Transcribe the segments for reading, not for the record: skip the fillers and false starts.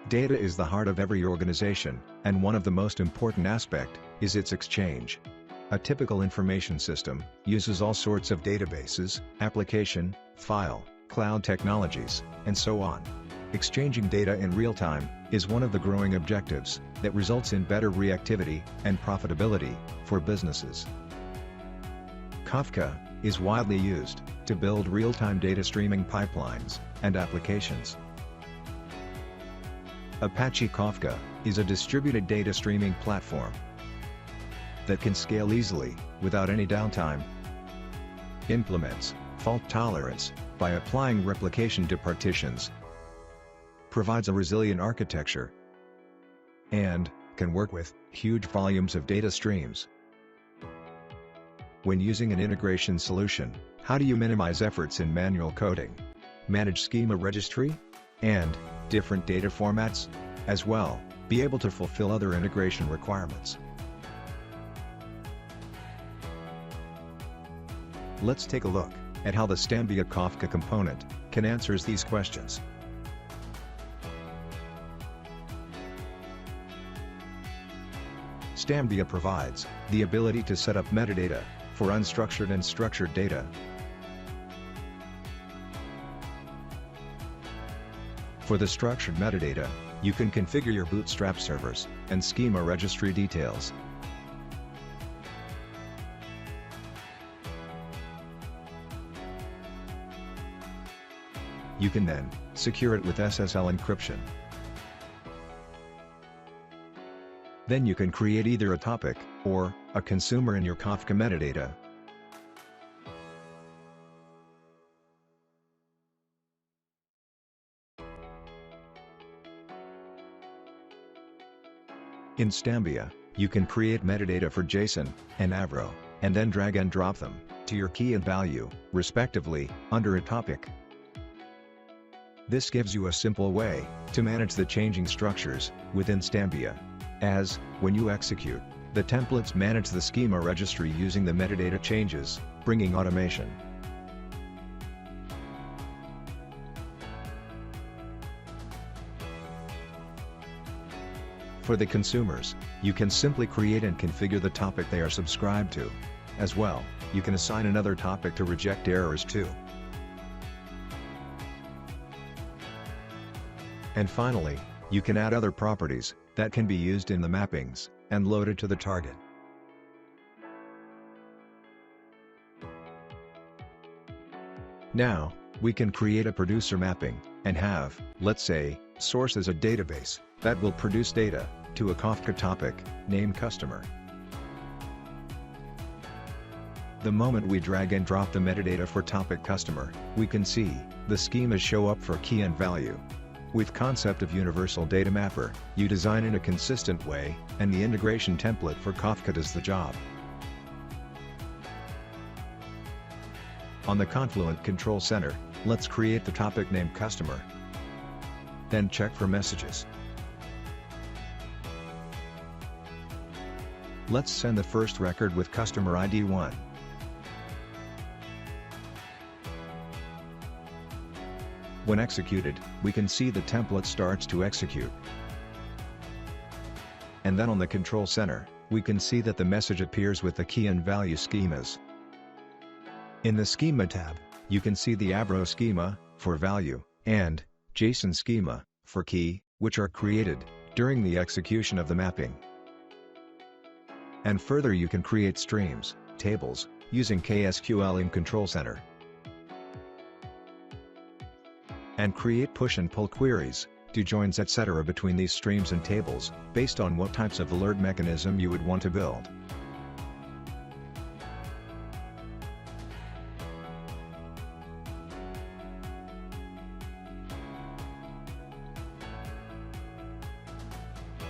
Data is the heart of every organization, and one of the most important aspects is its exchange. A typical information system uses all sorts of databases, application, file, cloud technologies, and so on. Exchanging data in real time is one of the growing objectives that results in better reactivity and profitability for businesses. Kafka is widely used to build real-time data streaming pipelines and applications. Apache Kafka is a distributed data streaming platform that can scale easily, without any downtime. Implements fault tolerance by applying replication to partitions, provides a resilient architecture, and can work with huge volumes of data streams. When using an integration solution, how do you minimize efforts in manual coding, manage schema registry, and different data formats, as well, be able to fulfill other integration requirements? Let's take a look at how the Stambia Kafka component can answer these questions. Stambia provides the ability to set up metadata for unstructured and structured data. For the structured metadata, you can configure your Bootstrap servers and schema registry details. You can then secure it with SSL encryption. Then you can create either a topic or a consumer in your Kafka metadata. In Stambia, you can create metadata for JSON and AVRO, and then drag and drop them to your key and value, respectively, under a topic. This gives you a simple way to manage the changing structures within Stambia, as, when you execute, the templates manage the schema registry using the metadata changes, bringing automation. For the consumers, you can simply create and configure the topic they are subscribed to. As well, you can assign another topic to reject errors too. And finally, you can add other properties that can be used in the mappings and loaded to the target. Now, we can create a producer mapping and have, let's say, source as a database that will produce data to a Kafka topic named customer. The moment we drag and drop the metadata for topic customer, we can see the schemas show up for key and value. With concept of universal data mapper, you design in a consistent way, and the integration template for Kafka does the job. On the Confluent Control Center, let's create the topic named customer. Then check for messages. Let's send the first record with customer ID 1. When executed, we can see the template starts to execute. And then on the Control Center, we can see that the message appears with the key and value schemas. In the Schema tab, you can see the AVRO schema for value and JSON schema for key, which are created during the execution of the mapping. And further, you can create streams, tables, using KSQL in Control Center. And create push and pull queries, do joins etc. between these streams and tables, based on what types of alert mechanism you would want to build.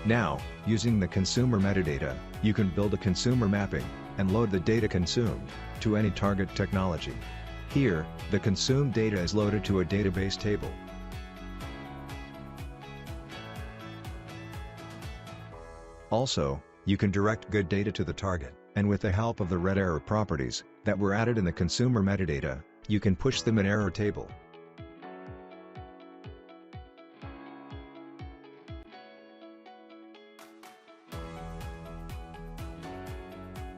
Now, using the consumer metadata, you can build a consumer mapping, and load the data consumed to any target technology. Here, the consumed data is loaded to a database table. Also, you can direct good data to the target, and with the help of the red arrow properties that were added in the consumer metadata, you can push them in error table.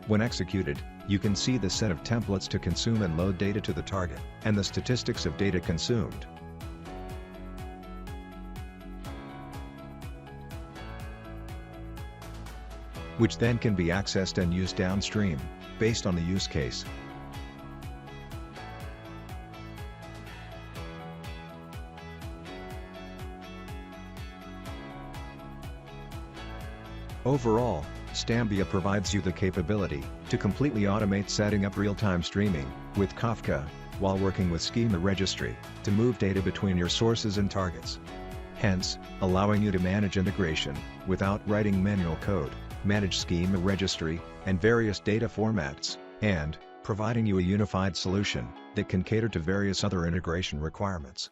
When executed, you can see the set of templates to consume and load data to the target, and the statistics of data consumed. Which then can be accessed and used downstream, based on the use case. Overall, Stambia provides you the capability to completely automate setting up real-time streaming with Kafka, while working with Schema Registry to move data between your sources and targets. Hence, allowing you to manage integration without writing manual code, manage Schema Registry and various data formats, and providing you a unified solution that can cater to various other integration requirements.